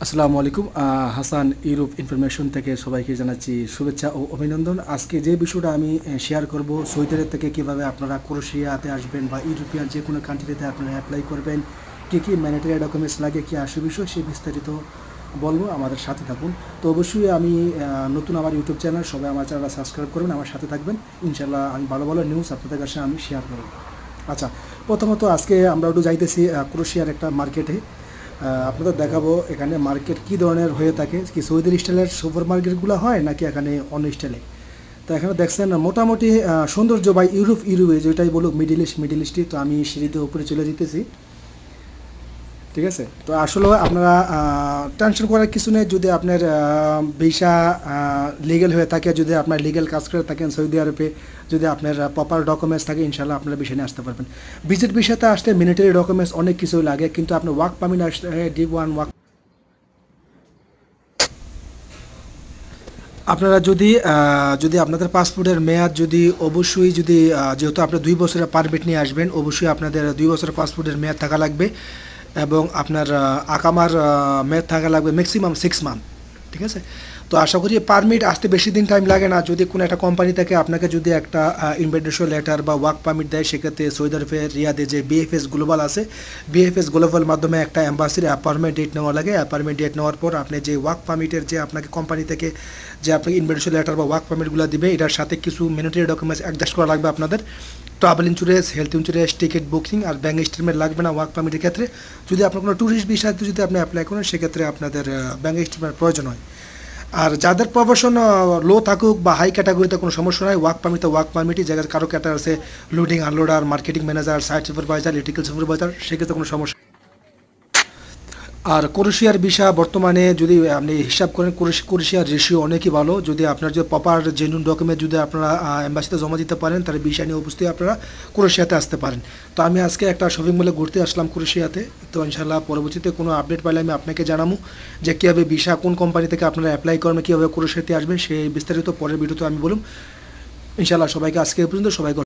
আসসালামু আলাইকুম। Hasan Europe information থেকে সবাইকে জানাচ্ছি শুভেচ্ছা ও অভিনন্দন। আজকে যে বিষয়টা আমি শেয়ার করব, সৌদি আরব থেকে কীভাবে আপনারা ক্রোয়েশিয়াতে আসবেন বা ইউরোপিয়ান যে কোনো কান্ট্রিতে আপনারা অ্যাপ্লাই করবেন, কী কী ম্যান্ডেটরি ডকুমেন্টস লাগে, কী আসে বিষয়, সেই বিস্তারিত বলবো। আমাদের সাথে থাকুন। তো অবশ্যই আমি নতুন আমার ইউটিউব চ্যানেল, সবাই আমার চ্যানেলটা সাবস্ক্রাইব করবেন, আমার সাথে থাকবেন। ইনশাল্লাহ আমি ভালো ভালো নিউজ আপনাদের কাছে আমি শেয়ার করব। আচ্ছা, প্রথমত আজকে আমরা একটু যাইতেছি ক্রোয়েশিয়ার একটা মার্কেটে। আপনাদের দেখাবো এখানে মার্কেট কী ধরনের হয়ে থাকে, কি সৌদির স্টাইলের সুপার মার্কেটগুলো হয় নাকি এখানে অন্য স্টাইলে। তো এখানে দেখছেন মোটামুটি সৌন্দর্য বা ইউরোপে যেটাই বলুক, মিডিল ইস্টই। তো আমি সিঁড়িতে উপরে চলে যেতেছি, ঠিক আছে। তো আসলে আপনারা টেনশন করার কিছু নেই। যদি আপনার ভিসা লিগ্যাল হয়ে থাকে, যদি আপনার লিগ্যাল কাজ করে থাকেন সৌদি আরবে, যদি আপনার প্রপার ডকুমেন্টস থাকে, ইনশাল্লাহ আপনারা ভিসা নিয়ে আসতে পারবেন। ভিজিট ভিসাতে আসতে মিলিটারি ডকুমেন্টস অনেক কিছুই লাগে, কিন্তু আপনার ওয়ার্ক পারমিট আসতে D1 ওয়ার্ক। আপনারা যদি যদি আপনাদের পাসপোর্টের মেয়াদ যদি অবশ্যই যদি যেহেতু আপনার 2 বছরের পারমিট নিয়ে আসবেন, অবশ্যই আপনাদের 2 বছরের পাসপোর্টের মেয়াদ থাকা লাগবে। এবং আপনার আকামার মেয়াদ থাকা লাগবে ম্যাক্সিমাম 6 মান্থ, ঠিক আছে। তো আশা করি পারমিট আসতে বেশি দিন টাইম লাগে না। যদি কোনো একটা কোম্পানি থেকে আপনাকে যদি একটা ইনভিটেশন লেটার বা ওয়ার্ক পারমিট দেয়, সেক্ষেত্রে সৌদি আরবের রিয়াদে যে বিএফএস গ্লোবাল আছে, বিএফএস গ্লোবাল মাধ্যমে একটা অ্যাম্বাসির অ্যাপয়েন্টমেন্ট ডেট নেওয়া লাগে। অ্যাপয়েন্টমেন্ট ডেট নেওয়ার পর আপনি যে ওয়ার্ক পারমিটের যে আপনাকে কোম্পানি থেকে যে আপনাকে ইনভিটেশন লেটার বা ওয়ার্ক পারমিটগুলো দিবে, এটার সাথে কিছু ম্যান্ডেটরি ডকুমেন্টস অ্যাডজাস্ট করা লাগবে আপনাদের। Travel insurance, health insurance, ticket booking আর ব্যাঙ্ক স্টেটমেন্ট লাগবে না ওয়ার্ক পারমিটের ক্ষেত্রে। যদি আপনার কোনো ট্যুরিস্ট ভিসাতে যদি আপনি অ্যাপ্লাই করেন, সেক্ষেত্রে আপনাদের ব্যাঙ্ক স্টেটমেন্ট প্রয়োজন হয়। আর যাদের প্রফেশন লো থাকুক বা হাই ক্যাটাগরিতে কোনো সমস্যা নাই, ওয়ার্ক পারমিটই জায়গায় কারো ক্যাটার আছে loading unloader, marketing manager, site supervisor, electrical supervisor, সেক্ষেত্রে কোনো সমস্যা। আর ক্রোয়েশিয়ার ভিসা বর্তমানে যদি আপনি হিসাব করেন, ক্রোয়েশিয়ার রেশিও অনেকই ভালো। যদি আপনার যে প্রপার জেনুইন ডকুমেন্ট যদি আপনারা এম্বাসিতে জমা দিতে পারেন, তাহলে ভিসা নিয়ে অবশ্যই আপনারা ক্রোয়েশিয়াতে আসতে পারেন। তো আমি আজকে একটা শপিং মলে ঘুরতে আসলাম ক্রোয়েশিয়াতে। তো ইনশাল্লাহ পরবর্তীতে কোনো আপডেট পাইলে আমি আপনাকে জানাবো যে কীভাবে ভিসা কোন কোম্পানি থেকে আপনারা অ্যাপ্লাই করবেন, কীভাবে ক্রোয়েশিয়াতে আসবেন, সেই বিস্তারিত পরের ভিডিওতে আমি বলুন। ইনশাল্লাহ সবাইকে আজকে পর্যন্ত সবাইকে